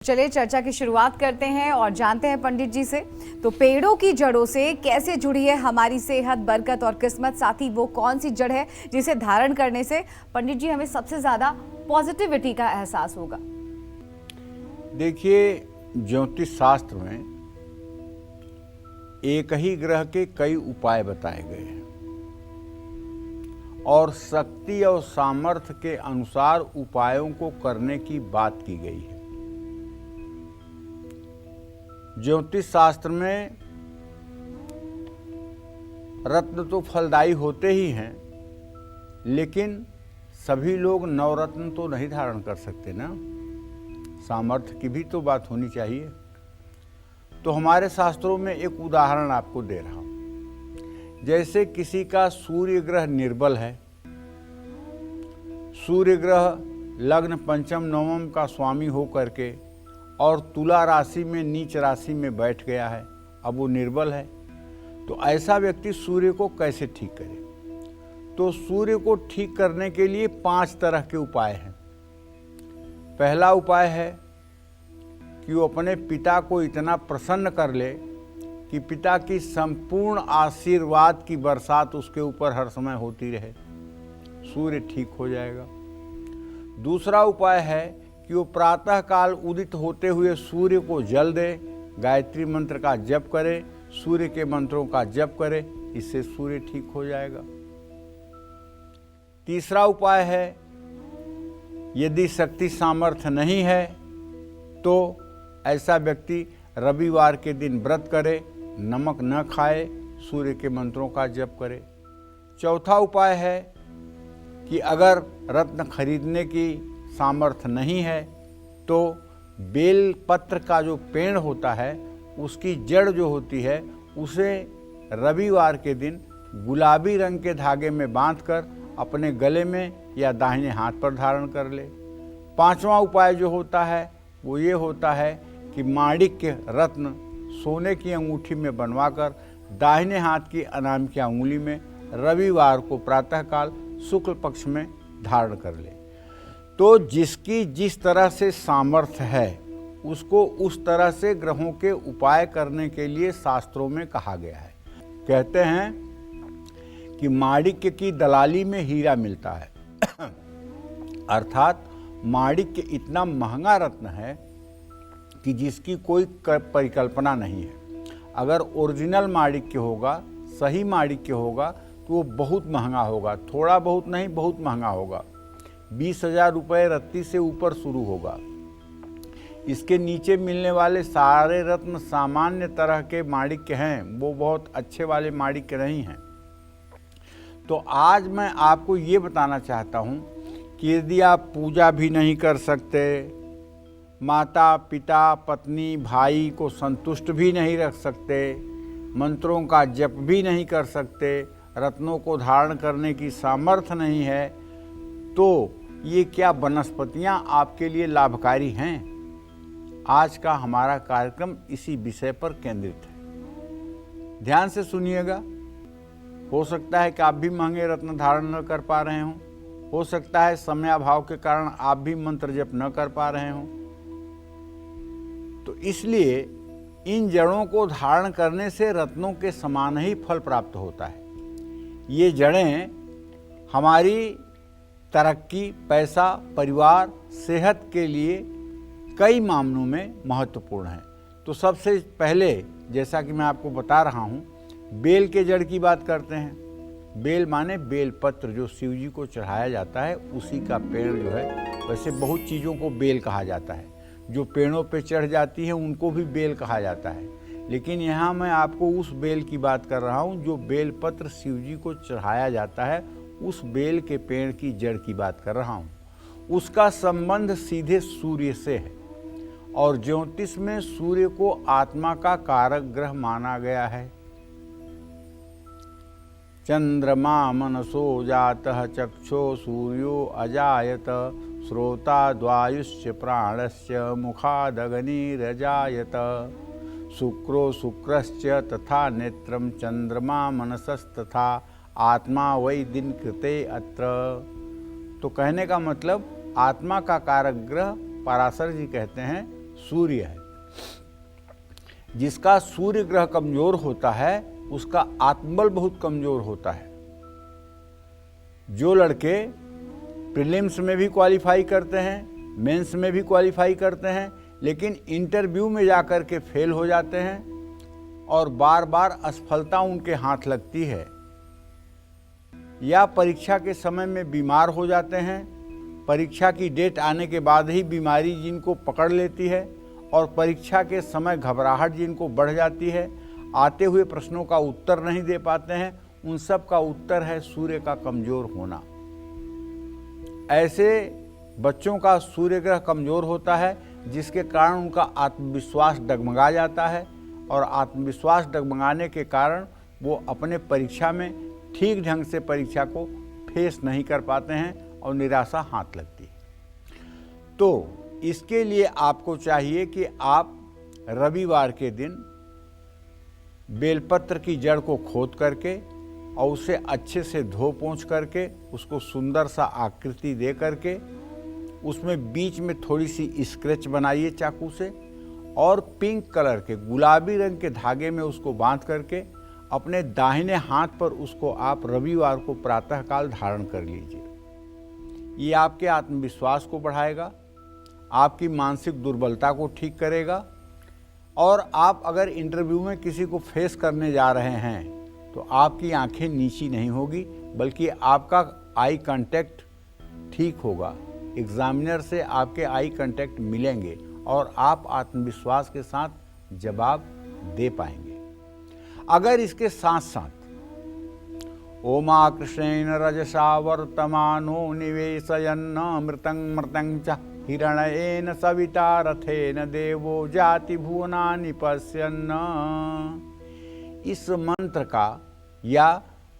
चलिए चर्चा की शुरुआत करते हैं और जानते हैं पंडित जी से। तो पेड़ों की जड़ों से कैसे जुड़ी है हमारी सेहत, बरकत और किस्मत, साथ ही वो कौन सी जड़ है जिसे धारण करने से पंडित जी हमें सबसे ज्यादा पॉजिटिविटी का एहसास होगा? देखिए, ज्योतिष शास्त्र में एक ही ग्रह के कई उपाय बताए गए हैं और शक्ति और सामर्थ्य के अनुसार उपायों को करने की बात की गई है। ज्योतिष शास्त्र में रत्न तो फलदायी होते ही हैं, लेकिन सभी लोग नवरत्न तो नहीं धारण कर सकते ना। सामर्थ्य की भी तो बात होनी चाहिए। तो हमारे शास्त्रों में एक उदाहरण आपको दे रहा हूं। जैसे किसी का सूर्य ग्रह निर्बल है, सूर्य ग्रह लग्न पंचम नवम का स्वामी हो करके और तुला राशि में नीच राशि में बैठ गया है, अब वो निर्बल है, तो ऐसा व्यक्ति सूर्य को कैसे ठीक करे? तो सूर्य को ठीक करने के लिए 5 तरह के उपाय हैं। पहला उपाय है कि वो अपने पिता को इतना प्रसन्न कर ले कि पिता की संपूर्ण आशीर्वाद की बरसात उसके ऊपर हर समय होती रहे, सूर्य ठीक हो जाएगा। दूसरा उपाय है कि वो प्रातः काल उदित होते हुए सूर्य को जल दे, गायत्री मंत्र का जप करे, सूर्य के मंत्रों का जप करे, इससे सूर्य ठीक हो जाएगा। तीसरा उपाय है, यदि शक्ति सामर्थ्य नहीं है तो ऐसा व्यक्ति रविवार के दिन व्रत करे, नमक न खाए, सूर्य के मंत्रों का जप करे। चौथा उपाय है कि अगर रत्न खरीदने की सामर्थ्य नहीं है तो बेल पत्र का जो पेड़ होता है उसकी जड़ जो होती है उसे रविवार के दिन गुलाबी रंग के धागे में बांधकर अपने गले में या दाहिने हाथ पर धारण कर ले। पांचवा उपाय जो होता है वो ये होता है कि माणिक्य रत्न सोने की अंगूठी में बनवाकर दाहिने हाथ की अनामिका उंगली में रविवार को प्रातःकाल शुक्ल पक्ष में धारण कर ले। तो जिसकी जिस तरह से सामर्थ्य है उसको उस तरह से ग्रहों के उपाय करने के लिए शास्त्रों में कहा गया है। कहते हैं कि माणिक्य की दलाली में हीरा मिलता है अर्थात माणिक्य इतना महंगा रत्न है कि जिसकी कोई परिकल्पना नहीं है। अगर ओरिजिनल माणिक्य होगा, सही माणिक्य होगा तो वो बहुत महंगा होगा, थोड़ा बहुत नहीं, बहुत महंगा होगा। 20,000 रुपये रत्ती से ऊपर शुरू होगा। इसके नीचे मिलने वाले सारे रत्न सामान्य तरह के माणिक्य हैं, वो बहुत अच्छे वाले माणिक्य नहीं हैं। तो आज मैं आपको ये बताना चाहता हूँ कि यदि आप पूजा भी नहीं कर सकते, माता पिता पत्नी भाई को संतुष्ट भी नहीं रख सकते, मंत्रों का जप भी नहीं कर सकते, रत्नों को धारण करने की सामर्थ्य नहीं है, तो ये क्या वनस्पतियाँ आपके लिए लाभकारी हैं? आज का हमारा कार्यक्रम इसी विषय पर केंद्रित है। ध्यान से सुनिएगा। हो सकता है कि आप भी महंगे रत्न धारण न कर पा रहे हों, हो सकता है समयाभाव के कारण आप भी मंत्र जप न कर पा रहे हों। तो इसलिए इन जड़ों को धारण करने से रत्नों के समान ही फल प्राप्त होता है। ये जड़ें हमारी तरक्की, पैसा, परिवार, सेहत के लिए कई मामलों में महत्वपूर्ण हैं। तो सबसे पहले, जैसा कि मैं आपको बता रहा हूँ, बेल के जड़ की बात करते हैं। बेल माने बेल पत्र, जो शिव जी को चढ़ाया जाता है, उसी का पेड़ जो है। वैसे बहुत चीज़ों को बेल कहा जाता है, जो पेड़ों पे चढ़ जाती है उनको भी बेल कहा जाता है, लेकिन यहाँ मैं आपको उस बेल की बात कर रहा हूँ जो बेल पत्र शिव जी को चढ़ाया जाता है, उस बेल के पेड़ की जड़ की बात कर रहा हूँ। उसका संबंध सीधे सूर्य से है और ज्योतिष में सूर्य को आत्मा का कारक ग्रह माना गया है। चंद्रमा मनसो जातः चक्षो सूर्यो अजायत श्रोता द्वायुश्च प्राणश्च मुखादग्निरजायत शुक्रो शुक्रश्च तथा नेत्रम चंद्रमा मनसस्तथा आत्मा वै दिन कृते अत्र। तो कहने का मतलब आत्मा का कारक ग्रह पराशर जी कहते हैं सूर्य है। जिसका सूर्य ग्रह कमजोर होता है उसका आत्मबल बहुत कमजोर होता है। जो लड़के प्रीलिम्स में भी क्वालिफाई करते हैं, मेंस में भी क्वालिफाई करते हैं, लेकिन इंटरव्यू में जाकर के फेल हो जाते हैं और बार बार असफलता उनके हाथ लगती है, या परीक्षा के समय में बीमार हो जाते हैं, परीक्षा की डेट आने के बाद ही बीमारी जिनको पकड़ लेती है और परीक्षा के समय घबराहट जिनको बढ़ जाती है, आते हुए प्रश्नों का उत्तर नहीं दे पाते हैं, उन सब का उत्तर है सूर्य का कमजोर होना। ऐसे बच्चों का सूर्य ग्रह कमजोर होता है, जिसके कारण उनका आत्मविश्वास डगमगा जाता है और आत्मविश्वास डगमगाने के कारण वो अपने परीक्षा में ठीक ढंग से परीक्षा को फेस नहीं कर पाते हैं और निराशा हाथ लगती है। तो इसके लिए आपको चाहिए कि आप रविवार के दिन बेलपत्र की जड़ को खोद करके और उसे अच्छे से धो पोंछ करके उसको सुंदर सा आकृति दे करके उसमें बीच में थोड़ी सी स्क्रैच बनाइए चाकू से और पिंक कलर के गुलाबी रंग के धागे में उसको बांध करके अपने दाहिने हाथ पर उसको आप रविवार को प्रातःकाल धारण कर लीजिए। ये आपके आत्मविश्वास को बढ़ाएगा, आपकी मानसिक दुर्बलता को ठीक करेगा और आप अगर इंटरव्यू में किसी को फेस करने जा रहे हैं तो आपकी आंखें नीची नहीं होगी, बल्कि आपका आई कांटेक्ट ठीक होगा। एग्जामिनर से आपके आई कांटेक्ट मिलेंगे और आप आत्मविश्वास के साथ जवाब दे पाएंगे। अगर इसके साथ साथ ओमा कृष्णेन रजसा वर्तमानो निवेशयन्न मृतं मृतं च हिरण्येन सविता रथेन देवो जाति भुवनानि पश्यन्न, इस मंत्र का या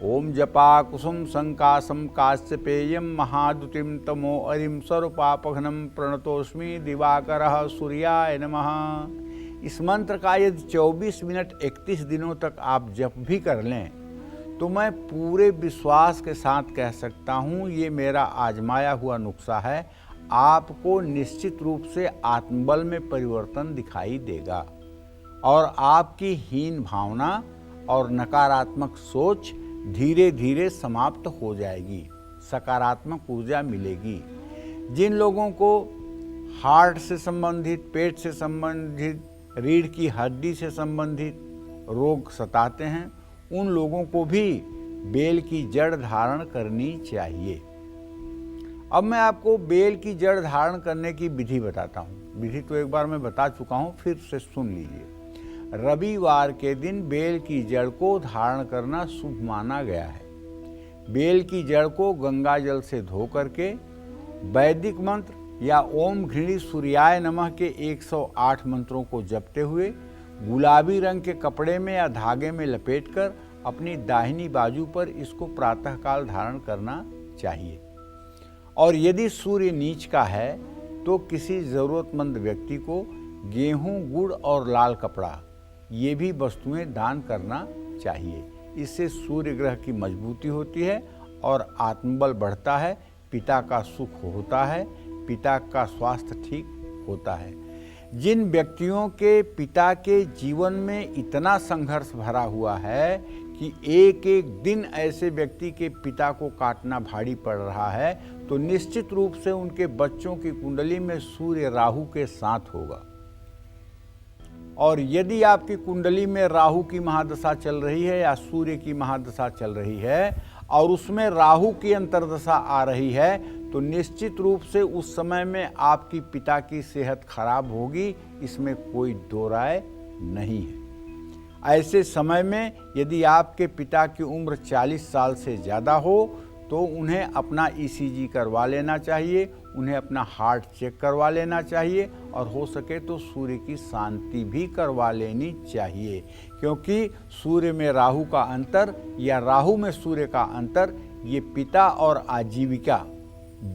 ओम जपा कुसुम संकासम काश्यपेयम महादुतिम तमो अरिम स्वरूपापघ्नम प्रणतोस्मि दिवाकरः सूर्याय नमः, इस मंत्र का यदि 24 मिनट 31 दिनों तक आप जप भी कर लें तो मैं पूरे विश्वास के साथ कह सकता हूँ, ये मेरा आजमाया हुआ नुस्खा है, आपको निश्चित रूप से आत्मबल में परिवर्तन दिखाई देगा और आपकी हीन भावना और नकारात्मक सोच धीरे धीरे समाप्त हो जाएगी, सकारात्मक ऊर्जा मिलेगी। जिन लोगों को हार्ट से संबंधित, पेट से संबंधित, रीढ़ की हड्डी से संबंधित रोग सताते हैं, उन लोगों को भी बेल की जड़ धारण करनी चाहिए। अब मैं आपको बेल की जड़ धारण करने की विधि बताता हूँ। विधि तो एक बार मैं बता चुका हूँ, फिर से सुन लीजिए। रविवार के दिन बेल की जड़ को धारण करना शुभ माना गया है। बेल की जड़ को गंगा जल से धो करके वैदिक मंत्र या ओम घृणी सूर्याय नमः के 108 मंत्रों को जपते हुए गुलाबी रंग के कपड़े में या धागे में लपेटकर अपनी दाहिनी बाजू पर इसको प्रातःकाल धारण करना चाहिए। और यदि सूर्य नीच का है तो किसी ज़रूरतमंद व्यक्ति को गेहूं, गुड़ और लाल कपड़ा, ये भी वस्तुएं दान करना चाहिए। इससे सूर्य ग्रह की मजबूती होती है और आत्मबल बढ़ता है, पिता का सुख होता है, पिता का स्वास्थ्य ठीक होता है। जिन व्यक्तियों के पिता के जीवन में इतना संघर्ष भरा हुआ है कि एक एक दिन ऐसे व्यक्ति के पिता को काटना भारी पड़ रहा है, तो निश्चित रूप से उनके बच्चों की कुंडली में सूर्य राहु के साथ होगा। और यदि आपकी कुंडली में राहु की महादशा चल रही है या सूर्य की महादशा चल रही है और उसमें राहु की अंतर्दशा आ रही है, तो निश्चित रूप से उस समय में आपकी पिता की सेहत खराब होगी, इसमें कोई दो राय नहीं है। ऐसे समय में यदि आपके पिता की उम्र 40 साल से ज़्यादा हो तो उन्हें अपना ईसीजी करवा लेना चाहिए, उन्हें अपना हार्ट चेक करवा लेना चाहिए और हो सके तो सूर्य की शांति भी करवा लेनी चाहिए, क्योंकि सूर्य में राहु का अंतर या राहु में सूर्य का अंतर ये पिता और आजीविका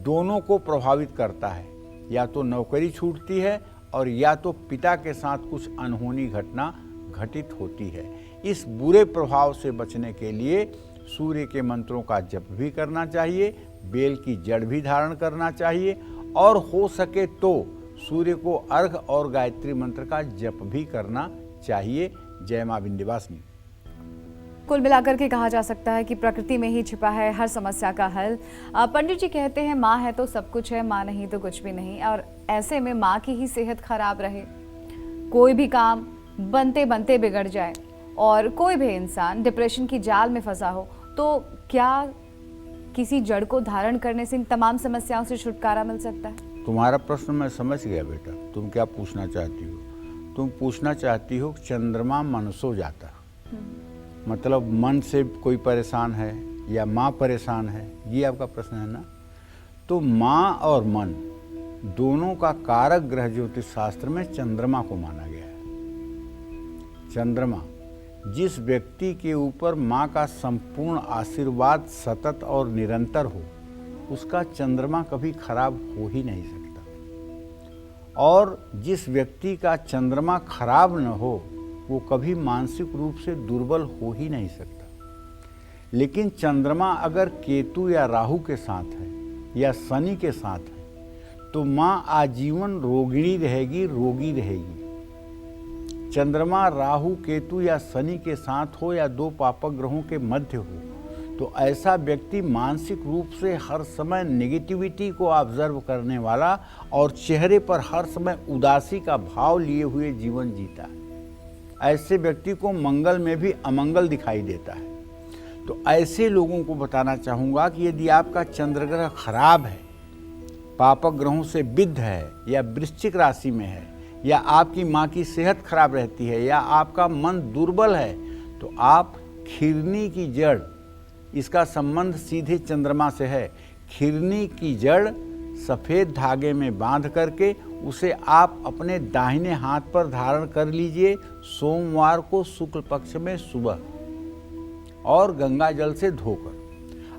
दोनों को प्रभावित करता है। या तो नौकरी छूटती है और या तो पिता के साथ कुछ अनहोनी घटना घटित होती है। इस बुरे प्रभाव से बचने के लिए सूर्य के मंत्रों का जप भी करना चाहिए, बेल की जड़ भी धारण करना चाहिए और हो सके तो सूर्य को अर्घ और गायत्री मंत्र का जप भी करना चाहिए। जय मां विंध्यवासिनी। कुल मिलाकर के कहा जा सकता है कि प्रकृति में ही छिपा है हर समस्या का हल। पंडित जी कहते हैं माँ है तो सब कुछ है, माँ नहीं तो कुछ भी नहीं, और ऐसे में माँ की ही सेहत खराब रहे, कोई भी काम बनते बनते बिगड़ जाए और कोई भी इंसान डिप्रेशन की जाल में फंसा हो, तो क्या किसी जड़ को धारण करने से इन तमाम समस्याओं से छुटकारा मिल सकता है? तुम्हारा प्रश्न मैं समझ गया बेटा। तुम क्या पूछना चाहती हो? तुम पूछना चाहती हो चंद्रमा मनसो जाता, मतलब मन से कोई परेशान है या माँ परेशान है, ये आपका प्रश्न है ना। तो माँ और मन दोनों का कारक ग्रह ज्योतिष शास्त्र में चंद्रमा को माना गया है। चंद्रमा जिस व्यक्ति के ऊपर माँ का संपूर्ण आशीर्वाद सतत और निरंतर हो, उसका चंद्रमा कभी खराब हो ही नहीं सकता। और जिस व्यक्ति का चंद्रमा खराब न हो, वो कभी मानसिक रूप से दुर्बल हो ही नहीं सकता। लेकिन चंद्रमा अगर केतु या राहु के साथ है या शनि के साथ है, तो माँ आजीवन रोगिणी रहेगी, रोगी रहेगी। चंद्रमा राहु केतु या शनि के साथ हो या दो पापक ग्रहों के मध्य हो, तो ऐसा व्यक्ति मानसिक रूप से हर समय नेगेटिविटी को ऑब्जर्व करने वाला और चेहरे पर हर समय उदासी का भाव लिए हुए जीवन जीता है। ऐसे व्यक्ति को मंगल में भी अमंगल दिखाई देता है। तो ऐसे लोगों को बताना चाहूँगा कि यदि आपका चंद्र ग्रह खराब है, पापक ग्रहों से विद्ध है या वृश्चिक राशि में है, या आपकी माँ की सेहत खराब रहती है, या आपका मन दुर्बल है, तो आप खिरनी की जड़, इसका संबंध सीधे चंद्रमा से है, खिरनी की जड़ सफ़ेद धागे में बांध करके उसे आप अपने दाहिने हाथ पर धारण कर लीजिए सोमवार को शुक्ल पक्ष में सुबह, और गंगा जल से धोकर।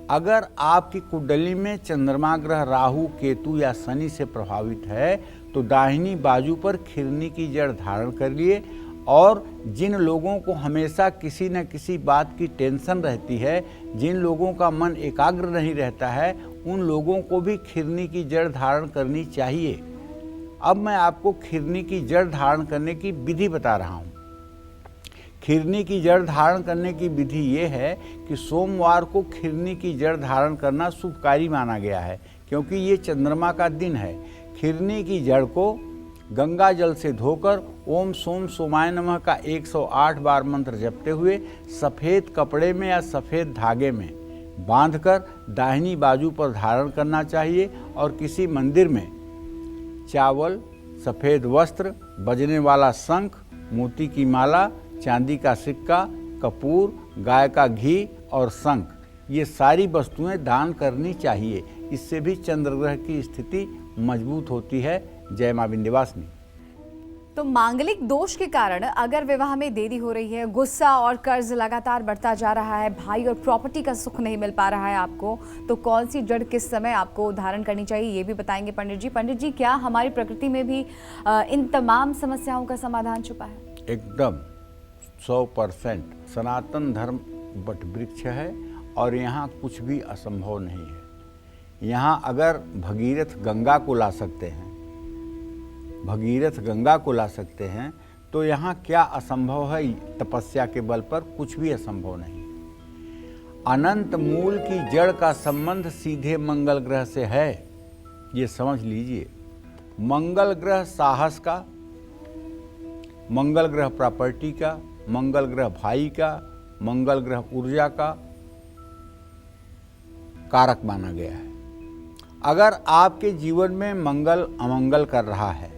अगर आपकी कुंडली में चंद्रमा ग्रह राहु केतु या शनि से प्रभावित है, तो दाहिनी बाजू पर खिरनी की जड़ धारण कर लिए। और जिन लोगों को हमेशा किसी न किसी बात की टेंशन रहती है, जिन लोगों का मन एकाग्र नहीं रहता है, उन लोगों को भी खिरनी की जड़ धारण करनी चाहिए। अब मैं आपको खिरनी की जड़ धारण करने की विधि बता रहा हूँ। खिरनी की जड़ धारण करने की विधि ये है कि सोमवार को खिरनी की जड़ धारण करना शुभकारी माना गया है, क्योंकि ये चंद्रमा का दिन है। खिरनी की जड़ को गंगा जल से धोकर ओम सोम सोमाय नमः का 108 बार मंत्र जपते हुए सफ़ेद कपड़े में या सफ़ेद धागे में बांधकर दाहिनी बाजू पर धारण करना चाहिए। और किसी मंदिर में चावल, सफ़ेद वस्त्र, बजने वाला शंख, मोती की माला, चांदी का सिक्का, कपूर, गाय का घी और शंख, ये सारी वस्तुएं दान करनी चाहिए। इससे भी चंद्रग्रह की स्थिति मजबूत होती है। जय मां विंध्यवासिनी। तो मांगलिक दोष के कारण अगर विवाह में देरी हो रही है, गुस्सा और कर्ज लगातार बढ़ता जा रहा है, भाई और प्रॉपर्टी का सुख नहीं मिल पा रहा है आपको, तो कौन सी जड़ किस समय आपको धारण करनी चाहिए, ये भी बताएंगे पंडित जी। पंडित जी, क्या हमारी प्रकृति में भी इन तमाम समस्याओं का समाधान छुपा है? एकदम 100%। सनातन धर्म वट वृक्ष है और यहाँ कुछ भी असंभव नहीं है। यहाँ अगर भगीरथ गंगा को ला सकते हैं, भगीरथ गंगा को ला सकते हैं, तो यहाँ क्या असंभव है? तपस्या के बल पर कुछ भी असंभव नहीं। अनंत मूल की जड़ का संबंध सीधे मंगल ग्रह से है, ये समझ लीजिए। मंगल ग्रह साहस का, मंगल ग्रह प्रॉपर्टी का, मंगल ग्रह भाई का, मंगल ग्रह ऊर्जा का कारक माना गया है। अगर आपके जीवन में मंगल अमंगल कर रहा है,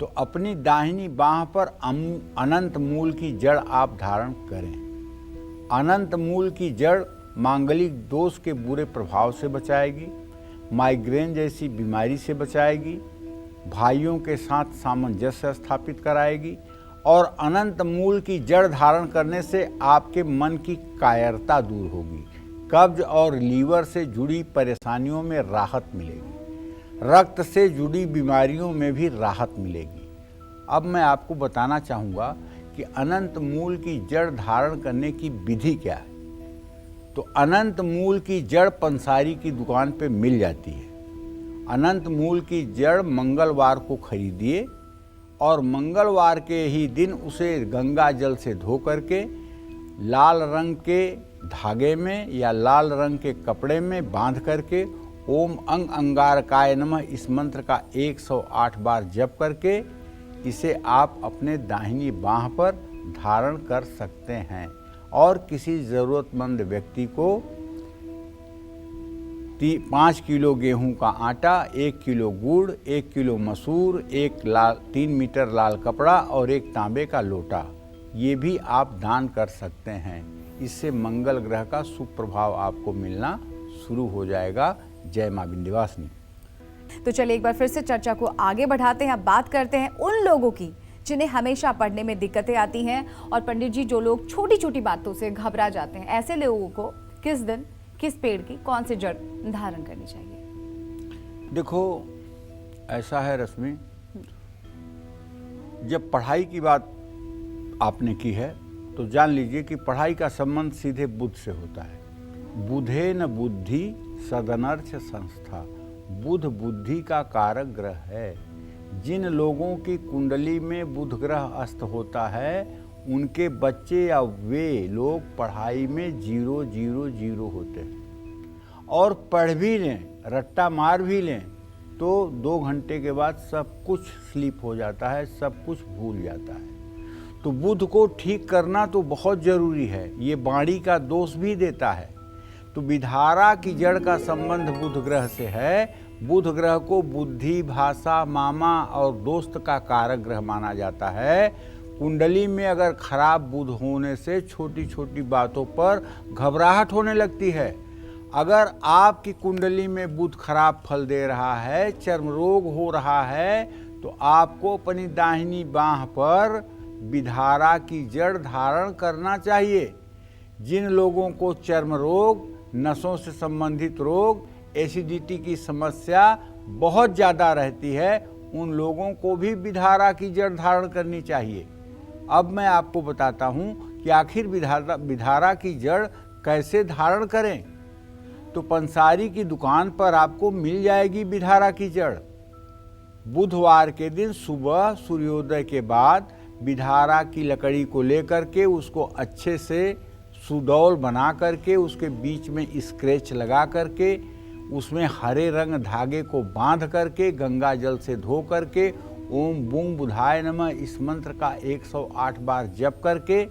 तो अपनी दाहिनी बाह पर अनंत मूल की जड़ आप धारण करें। अनंत मूल की जड़ मांगलिक दोष के बुरे प्रभाव से बचाएगी, माइग्रेन जैसी बीमारी से बचाएगी, भाइयों के साथ सामंजस्य स्थापित कराएगी, और अनंत मूल की जड़ धारण करने से आपके मन की कायरता दूर होगी। कब्ज और लीवर से जुड़ी परेशानियों में राहत मिलेगी, रक्त से जुड़ी बीमारियों में भी राहत मिलेगी। अब मैं आपको बताना चाहूँगा कि अनंत मूल की जड़ धारण करने की विधि क्या है। तो अनंत मूल की जड़ पंसारी की दुकान पे मिल जाती है, अनंत मूल की जड़ मंगलवार को खरीदिए और मंगलवार के ही दिन उसे गंगा जल से धो करके लाल रंग के धागे में या लाल रंग के कपड़े में बांध करके ओम अंग अंगारकाय नमः इस मंत्र का 108 बार जप करके इसे आप अपने दाहिनी बाह पर धारण कर सकते हैं और किसी ज़रूरतमंद व्यक्ति को 5 किलो गेहूं का आटा, 1 किलो गुड़, 1 किलो मसूर, 3 मीटर लाल कपड़ा और 1 तांबे का लोटा, ये भी आप दान कर सकते हैं। इससे मंगल ग्रह का शुभ प्रभाव आपको मिलना शुरू हो जाएगा। जय मां विंध्यवासिनी। तो चलिए एक बार फिर से चर्चा को आगे बढ़ाते हैं। अब बात करते हैं उन लोगों की जिन्हें हमेशा पढ़ने में दिक्कतें आती हैं और पंडित जी जो लोग छोटी छोटी बातों से घबरा जाते हैं, ऐसे लोगों को किस दिन किस पेड़ की कौन सी जड़ धारण करनी चाहिए? देखो ऐसा है रश्मि, जब पढ़ाई की बात आपने की है तो जान लीजिए कि पढ़ाई का संबंध सीधे बुध से होता है। बुधे न बुद्धि सदनर्थ संस्था, बुध बुद्धि का कारक ग्रह है। जिन लोगों की कुंडली में बुध ग्रह अस्त होता है उनके बच्चे या वे लोग पढ़ाई में 0 होते हैं और पढ़ भी लें, रट्टा मार भी लें तो 2 घंटे के बाद सब कुछ स्लिप हो जाता है, सब कुछ भूल जाता है। तो बुध को ठीक करना तो बहुत जरूरी है, ये वाणी का दोष भी देता है। तो विधारा की जड़ का संबंध बुध ग्रह से है। बुध ग्रह को बुद्धि, भाषा, मामा और दोस्त का कारक ग्रह माना जाता है। कुंडली में अगर खराब बुध होने से छोटी छोटी बातों पर घबराहट होने लगती है। अगर आपकी कुंडली में बुध खराब फल दे रहा है, चर्म रोग हो रहा है, तो आपको अपनी दाहिनी बाह पर विधारा की जड़ धारण करना चाहिए। जिन लोगों को चर्म रोग, नसों से संबंधित रोग, एसिडिटी की समस्या बहुत ज़्यादा रहती है, उन लोगों को भी विधारा की जड़ धारण करनी चाहिए। अब मैं आपको बताता हूँ कि आखिर विधारा की जड़ कैसे धारण करें। तो पंसारी की दुकान पर आपको मिल जाएगी विधारा की जड़। बुधवार के दिन सुबह सूर्योदय के बाद विधारा की लकड़ी को लेकर के उसको अच्छे से सुडौल बना करके उसके बीच में स्क्रैच लगा करके उसमें हरे रंग धागे को बांध करके गंगा जल से धो करके ओम बूम बुधाय नमः इस मंत्र का 108 बार जप करके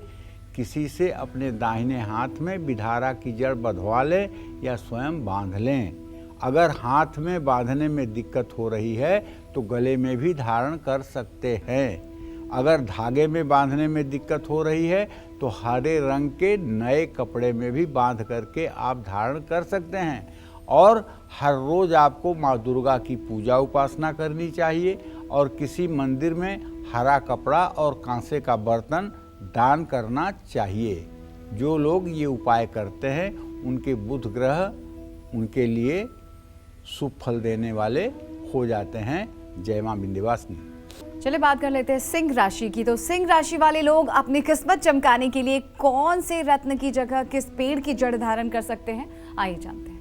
किसी से अपने दाहिने हाथ में विधारा की जड़ बंधवा लें या स्वयं बांध लें। अगर हाथ में बांधने में दिक्कत हो रही है तो गले में भी धारण कर सकते हैं। अगर धागे में बांधने में दिक्कत हो रही है तो हरे रंग के नए कपड़े में भी बांध करके आप धारण कर सकते हैं। और हर रोज आपको माँ दुर्गा की पूजा उपासना करनी चाहिए और किसी मंदिर में हरा कपड़ा और कांसे का बर्तन दान करना चाहिए। जो लोग ये उपाय करते हैं उनके बुध ग्रह उनके लिए शुभ फल देने वाले हो जाते हैं। जय मां विंध्यवासिनी। चलिए बात कर लेते हैं सिंह राशि की। तो सिंह राशि वाले लोग अपनी किस्मत चमकाने के लिए कौन से रत्न की जगह किस पेड़ की जड़ धारण कर सकते हैं, आइए जानते हैं।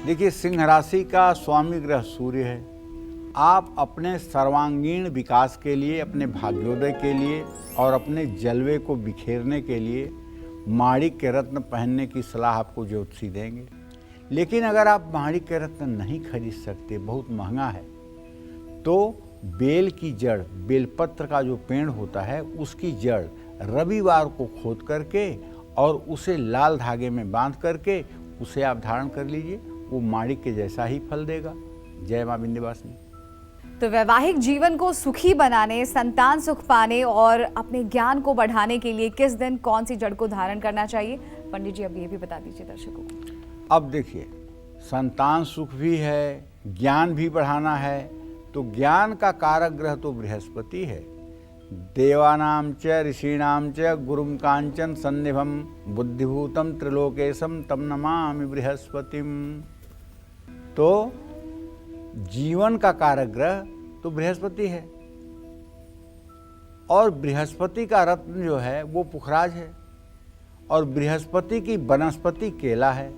देखिए, सिंह राशि का स्वामी ग्रह सूर्य है। आप अपने सर्वांगीण विकास के लिए, अपने भाग्योदय के लिए और अपने जलवे को बिखेरने के लिए माणिक के रत्न पहनने की सलाह आपको ज्योतिषी देंगे। लेकिन अगर आप माणिक के रत्न नहीं खरीद सकते, बहुत महंगा है, तो बेल की जड़, बेलपत्र का जो पेड़ होता है उसकी जड़ रविवार को खोद करके और उसे लाल धागे में बांध करके उसे आप धारण कर लीजिए, वो माणिक के जैसा ही फल देगा। जय मां विंध्यवासिनी। तो वैवाहिक जीवन को सुखी बनाने, संतान सुख पाने और अपने ज्ञान को बढ़ाने के लिए किस दिन कौन सी जड़ को धारण करना चाहिए, पंडित जी अब ये भी बता दीजिए दर्शकों को। अब देखिए, संतान सुख भी है, ज्ञान भी बढ़ाना है, तो ज्ञान का कारक ग्रह तो बृहस्पति है। देवानां च ऋषीणां च गुरुं कांचन सन्निभं बुद्धिभूतं त्रिलोकेशं तम नमामि बृहस्पतिम। तो जीवन का कारक ग्रह तो बृहस्पति है और बृहस्पति का रत्न जो है वो पुखराज है और बृहस्पति की वनस्पति केला है।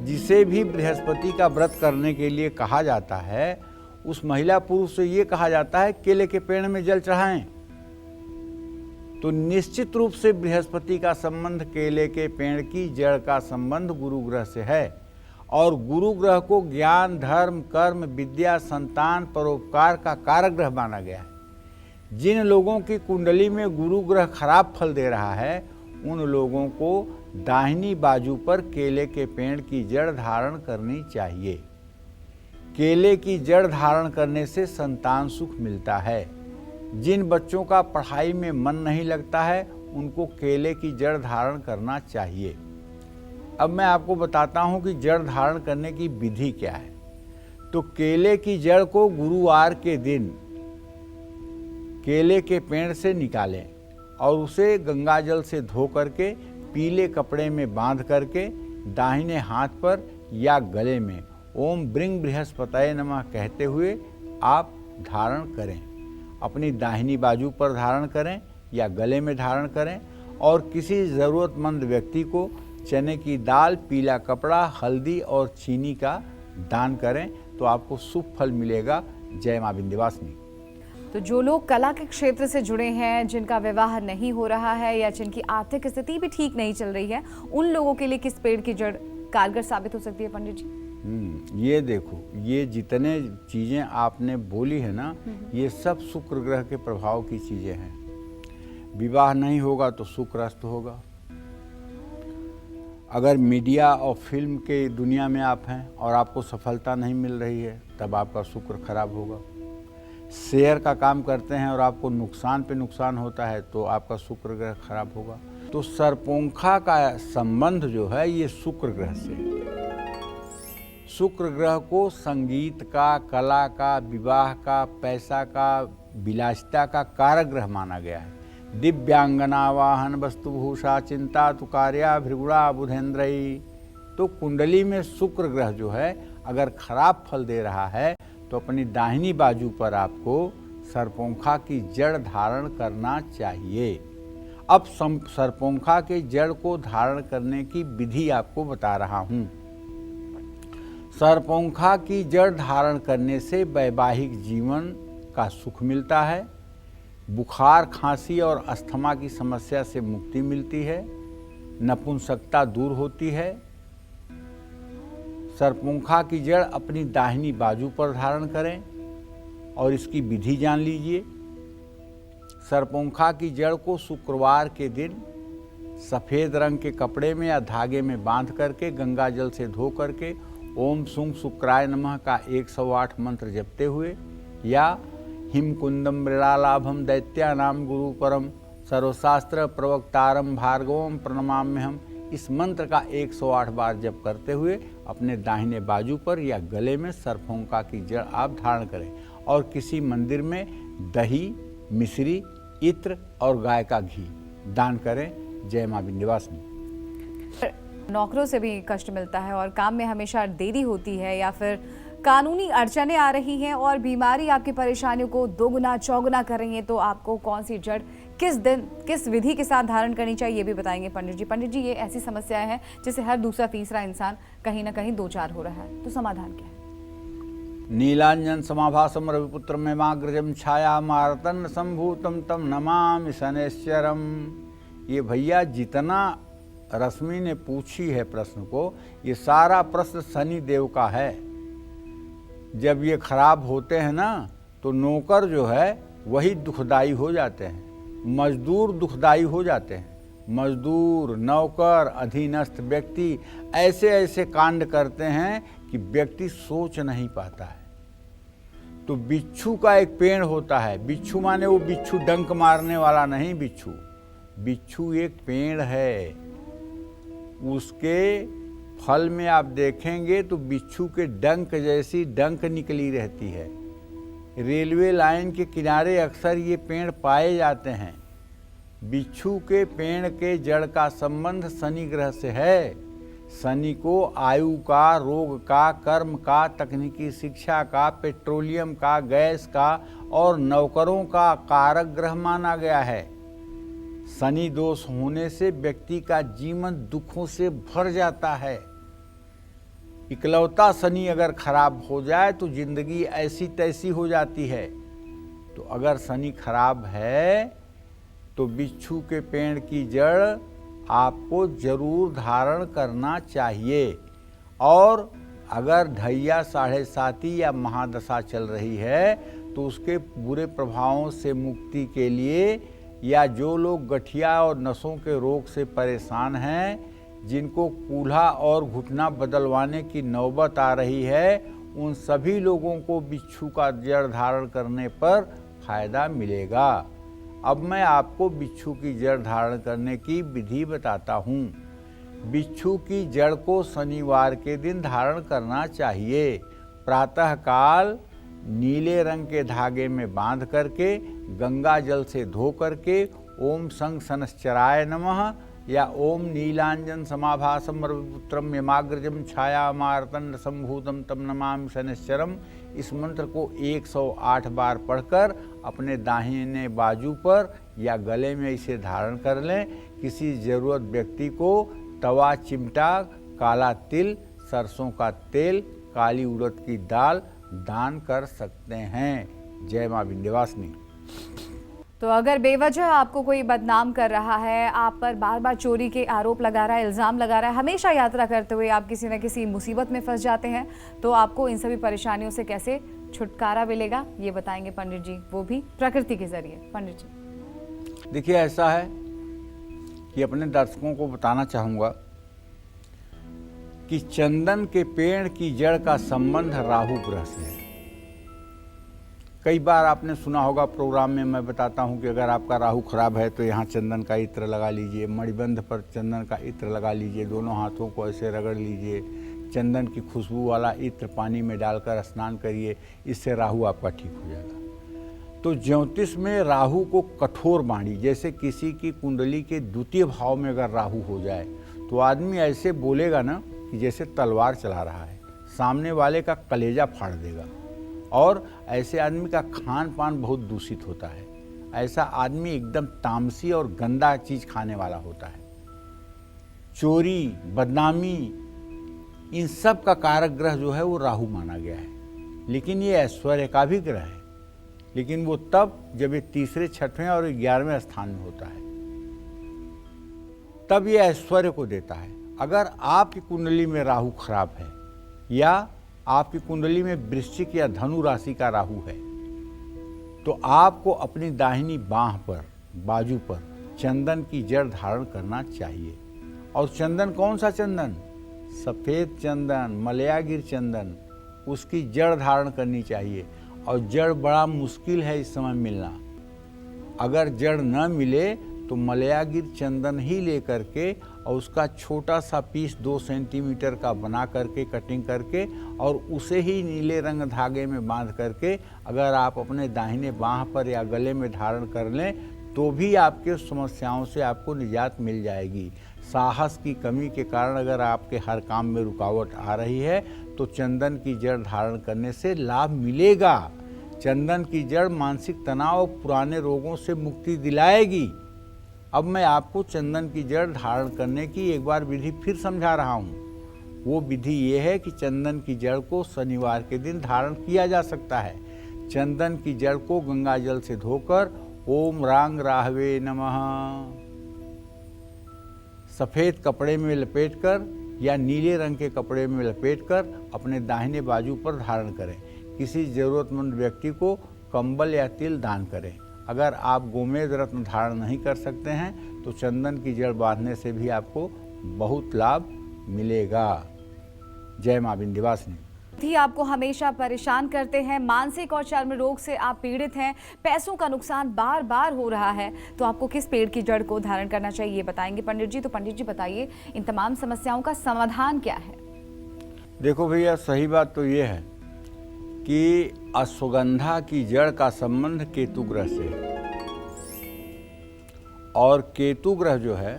जिसे भी बृहस्पति का व्रत करने के लिए कहा जाता है, उस महिला पुरुष से ये कहा जाता है केले के पेड़ में जल चढ़ाएं। तो निश्चित रूप से बृहस्पति का संबंध केले के पेड़ की जड़ का संबंध गुरु ग्रह से है। और गुरु ग्रह को ज्ञान, धर्म, कर्म, विद्या, संतान, परोपकार का कारक ग्रह माना गया है। जिन लोगों की कुंडली में गुरु ग्रह खराब फल दे रहा है, उन लोगों को दाहिनी बाजू पर केले के पेड़ की जड़ धारण करनी चाहिए। केले की जड़ धारण करने से संतान सुख मिलता है। जिन बच्चों का पढ़ाई में मन नहीं लगता है, उनको केले की जड़ धारण करना चाहिए। अब मैं आपको बताता हूं कि जड़ धारण करने की विधि क्या है। तो केले की जड़ को गुरुवार के दिन केले के पेड़ से निकालें और उसे गंगा जल से धो करके पीले कपड़े में बांध करके दाहिने हाथ पर या गले में ओम ब्रिंग बृहस्पतये नमः कहते हुए आप धारण करें। अपनी दाहिनी बाजू पर धारण करें या गले में धारण करें और किसी ज़रूरतमंद व्यक्ति को चने की दाल, पीला कपड़ा, हल्दी और चीनी का दान करें तो आपको शुभ फल मिलेगा। जय मां विंध्यवासिनी। तो जो लोग कला के क्षेत्र से जुड़े हैं, जिनका विवाह नहीं हो रहा है या जिनकी आर्थिक स्थिति भी ठीक नहीं चल रही है, उन लोगों के लिए किस पेड़ की जड़ कारगर साबित हो सकती है पंडित जी? ये देखो, ये जितने चीजें आपने बोली है ना, ये सब शुक्र ग्रह के प्रभाव की चीजें हैं। विवाह नहीं होगा तो शुक्र अस्त होगा। अगर मीडिया और फिल्म के दुनिया में आप हैं और आपको सफलता नहीं मिल रही है, तब आपका शुक्र खराब होगा। शेयर का काम करते हैं और आपको नुकसान पे नुकसान होता है, तो आपका शुक्र ग्रह खराब होगा। तो सरपोंखा का संबंध जो है ये शुक्र ग्रह से। शुक्र ग्रह को संगीत का, कला का, विवाह का, पैसा का, विलासिता का कारक ग्रह माना गया है। दिव्यांगना वाहन वस्तुभूषा चिंता तुकार्या भृगुड़ा बुधेंद्रई। तो कुंडली में शुक्र ग्रह जो है अगर खराब फल दे रहा है, तो अपनी दाहिनी बाजू पर आपको सरपोंखा की जड़ धारण करना चाहिए। अब सरपोंखा के जड़ को धारण करने की विधि आपको बता रहा हूं। सरपोंखा की जड़ धारण करने से वैवाहिक जीवन का सुख मिलता है, बुखार, खांसी और अस्थमा की समस्या से मुक्ति मिलती है, नपुंसकता दूर होती है। सरपोंखा की जड़ अपनी दाहिनी बाजू पर धारण करें और इसकी विधि जान लीजिए। सरपोंखा की जड़ को शुक्रवार के दिन सफ़ेद रंग के कपड़े में या धागे में बांध करके गंगा जल से धो करके ओम सुंग शुक्राय नमः का 108 मंत्र जपते हुए या हिमकुंदम मृणालाभम दैत्यानाम गुरु परम सर्वशास्त्र प्रवक्तारम भार्गवम प्रणमाम्यहम, इस मंत्र का 108 बार जप करते हुए अपने दाहिने बाजू पर या गले में सरपोंखा की जड़ आप धारण करें और किसी मंदिर में दही, मिश्री, इत्र और गाय का घी दान करें। जय मां विंध्यवासिनी। नौकरों से भी कष्ट मिलता है और काम में हमेशा देरी होती है या फिर कानूनी अड़चनें आ रही हैं और बीमारी आपकी परेशानियों को दोगुना चौगुना कर रही है, तो आपको कौन सी जड़ किस दिन किस विधि के साथ धारण करनी चाहिए, ये भी बताएंगे पंडित जी। पंडित जी, ये ऐसी समस्याएं हैं जिसे हर दूसरा तीसरा इंसान कहीं ना कहीं दो चार हो रहा है, तो समाधान क्या है? नीलांजन समाभासम रविपुत्र में माग्रजम छाया मारतन संभूतम तम नमामि शनैश्चरम। ये भैया जितना रश्मि ने पूछी है प्रश्न को, ये सारा प्रश्न शनि देव का है। जब ये खराब होते हैं ना, तो नौकर जो है वही दुखदाई हो जाते हैं, मजदूर दुखदाई हो जाते हैं। मजदूर, नौकर, अधीनस्थ व्यक्ति ऐसे ऐसे कांड करते हैं कि व्यक्ति सोच नहीं पाता है। तो बिच्छू का एक पेड़ होता है। बिच्छू माने वो बिच्छू डंक मारने वाला नहीं, बिच्छू बिच्छू एक पेड़ है। उसके फल में आप देखेंगे तो बिच्छू के डंक जैसी डंक निकली रहती है। रेलवे लाइन के किनारे अक्सर ये पेड़ पाए जाते हैं। बिच्छू के पेड़ के जड़ का संबंध शनि ग्रह से है। शनि को आयु का, रोग का, कर्म का, तकनीकी शिक्षा का, पेट्रोलियम का, गैस का और नौकरों का कारक ग्रह माना गया है। शनि दोष होने से व्यक्ति का जीवन दुखों से भर जाता है। इकलौता शनि अगर खराब हो जाए तो जिंदगी ऐसी तैसी हो जाती है। तो अगर शनि खराब है तो बिच्छू के पेड़ की जड़ आपको जरूर धारण करना चाहिए। और अगर ढैया 7.5 या महादशा चल रही है तो उसके बुरे प्रभावों से मुक्ति के लिए, या जो लोग गठिया और नसों के रोग से परेशान हैं, जिनको कूल्हा और घुटना बदलवाने की नौबत आ रही है, उन सभी लोगों को बिच्छू का जड़ धारण करने पर फायदा मिलेगा। अब मैं आपको बिच्छू की जड़ धारण करने की विधि बताता हूँ। बिच्छू की जड़ को शनिवार के दिन धारण करना चाहिए। प्रातःकाल नीले रंग के धागे में बांध करके, गंगा जल से धो करके, ओम संग शनश्चराय नमः या ओम नीलांजन समाभासम रविपुत्रम यमाग्रजम छायामार्तंड संभूतम तम नमामि शनिश्चरम, इस मंत्र को 108 बार पढ़कर अपने दाहिने बाजू पर या गले में इसे धारण कर लें। किसी जरूरत व्यक्ति को तवा, चिमटा, काला तिल, सरसों का तेल, काली उड़द की दाल दान कर सकते हैं। जय मां विंध्यवासिनी। तो अगर बेवजह आपको कोई बदनाम कर रहा है, आप पर बार बार चोरी के आरोप लगा रहा है, इल्ज़ाम लगा रहा है, हमेशा यात्रा करते हुए आप किसी न किसी मुसीबत में फंस जाते हैं, तो आपको इन सभी परेशानियों से कैसे छुटकारा मिलेगा ये बताएंगे पंडित जी, वो भी प्रकृति के जरिए। पंडित जी देखिए, ऐसा है कि अपने दर्शकों को बताना चाहूँगा कि चंदन के पेड़ की जड़ का संबंध राहु ग्रह से है। कई बार आपने सुना होगा, प्रोग्राम में मैं बताता हूं कि अगर आपका राहु खराब है तो यहाँ चंदन का इत्र लगा लीजिए, मणिबंध पर चंदन का इत्र लगा लीजिए, दोनों हाथों को ऐसे रगड़ लीजिए, चंदन की खुशबू वाला इत्र पानी में डालकर स्नान करिए, इससे राहु आपका ठीक हो जाएगा। तो ज्योतिष में राहु को कठोर बाणी, जैसे किसी की कुंडली के द्वितीय भाव में अगर राहु हो जाए तो आदमी ऐसे बोलेगा ना कि जैसे तलवार चला रहा है, सामने वाले का कलेजा फाड़ देगा। और ऐसे आदमी का खान पान बहुत दूषित होता है। ऐसा आदमी एकदम तामसी और गंदा चीज खाने वाला होता है। चोरी, बदनामी, इन सब का कारक ग्रह जो है वो राहु माना गया है। लेकिन ये ऐश्वर्य का भी ग्रह है, लेकिन वो तब जब ये तीसरे, छठवें और 11वें स्थान में होता है, तब ये ऐश्वर्य को देता है। अगर आपकी कुंडली में राहु खराब है या आपकी कुंडली में वृश्चिक या धनु राशि का राहु है, तो आपको अपनी दाहिनी बांह पर, बाजू पर चंदन की जड़ धारण करना चाहिए। और चंदन कौन सा चंदन? सफेद चंदन, मलयागिर चंदन, उसकी जड़ धारण करनी चाहिए। और जड़ बड़ा मुश्किल है इस समय मिलना। अगर जड़ न मिले तो मलयागिर चंदन ही लेकर के और उसका छोटा सा पीस 2 सेंटीमीटर का बना करके, कटिंग करके, और उसे ही नीले रंग धागे में बांध करके अगर आप अपने दाहिने बांह पर या गले में धारण कर लें तो भी आपके समस्याओं से आपको निजात मिल जाएगी। साहस की कमी के कारण अगर आपके हर काम में रुकावट आ रही है तो चंदन की जड़ धारण करने से लाभ मिलेगा। चंदन की जड़ मानसिक तनाव और पुराने रोगों से मुक्ति दिलाएगी। अब मैं आपको चंदन की जड़ धारण करने की एक बार विधि फिर समझा रहा हूँ। वो विधि ये है कि चंदन की जड़ को शनिवार के दिन धारण किया जा सकता है। चंदन की जड़ को गंगा जल से धोकर ओम रांग राहवे नमः सफेद कपड़े में लपेटकर या नीले रंग के कपड़े में लपेटकर अपने दाहिने बाजू पर धारण करें। किसी जरूरतमंद व्यक्ति को कंबल या तिल दान करें। अगर आप गोमेद रत्न धारण नहीं कर सकते हैं तो चंदन की जड़ बांधने से भी आपको बहुत लाभ मिलेगा। जय मां विंध्यवासिनी। ही आपको हमेशा परेशान करते हैं, मानसिक और चर्म रोग से आप पीड़ित हैं, पैसों का नुकसान बार बार हो रहा है, तो आपको किस पेड़ की जड़ को धारण करना चाहिए ये बताएंगे पंडित जी। तो पंडित जी बताइए, इन तमाम समस्याओं का समाधान क्या है? देखो भैया, सही बात तो ये है कि अश्वगंधा की जड़ का संबंध केतु ग्रह से है। और केतु ग्रह जो है,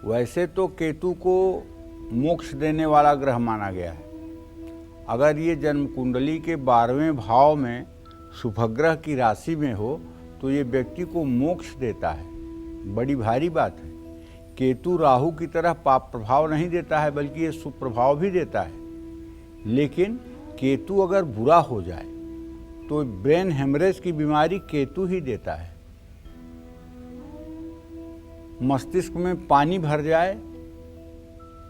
वैसे तो केतु को मोक्ष देने वाला ग्रह माना गया है। अगर ये जन्म कुंडली के 12वें भाव में शुभग्रह की राशि में हो तो ये व्यक्ति को मोक्ष देता है। बड़ी भारी बात है। केतु राहु की तरह पाप प्रभाव नहीं देता है, बल्कि ये शुभ प्रभाव भी देता है। लेकिन केतु अगर बुरा हो जाए तो ब्रेन हेमरेज की बीमारी केतु ही देता है। मस्तिष्क में पानी भर जाए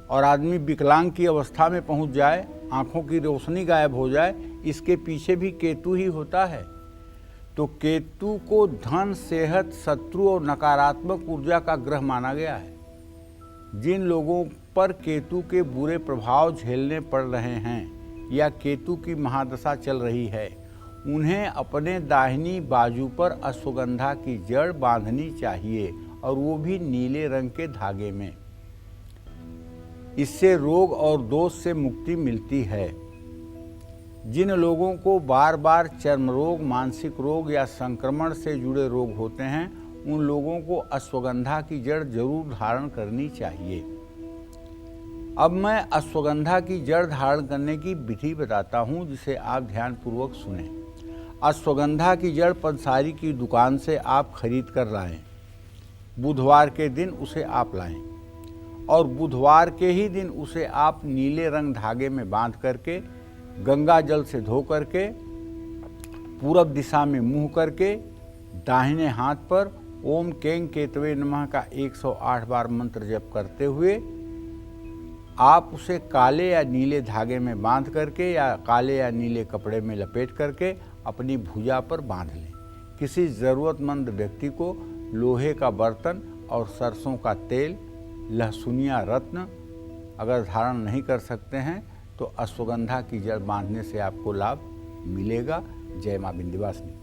और आदमी विकलांग की अवस्था में पहुंच जाए, आंखों की रोशनी गायब हो जाए, इसके पीछे भी केतु ही होता है। तो केतु को धन, सेहत, शत्रु और नकारात्मक ऊर्जा का ग्रह माना गया है। जिन लोगों पर केतु के बुरे प्रभाव झेलने पड़ रहे हैं या केतु की महादशा चल रही है, उन्हें अपने दाहिनी बाजू पर अश्वगंधा की जड़ बांधनी चाहिए, और वो भी नीले रंग के धागे में। इससे रोग और दोष से मुक्ति मिलती है। जिन लोगों को बार बार चर्म रोग, मानसिक रोग या संक्रमण से जुड़े रोग होते हैं, उन लोगों को अश्वगंधा की जड़ जरूर धारण करनी चाहिए। अब मैं अश्वगंधा की जड़ धारण करने की विधि बताता हूँ, जिसे आप ध्यानपूर्वक सुनें। अश्वगंधा की जड़ पंसारी की दुकान से आप खरीद कर लाएं। बुधवार के दिन उसे आप लाएं और बुधवार के ही दिन उसे आप नीले रंग धागे में बांध करके, गंगा जल से धो करके, पूरब दिशा में मुंह करके, दाहिने हाथ पर ओम केंग केतवे नमः का 108 बार मंत्र जप करते हुए आप उसे काले या नीले धागे में बांध करके या काले या नीले कपड़े में लपेट करके अपनी भुजा पर बांध लें। किसी ज़रूरतमंद व्यक्ति को लोहे का बर्तन और सरसों का तेल, लहसुनिया रत्न अगर धारण नहीं कर सकते हैं तो अश्वगंधा की जड़ बांधने से आपको लाभ मिलेगा। जय मां विंध्यवासिनी।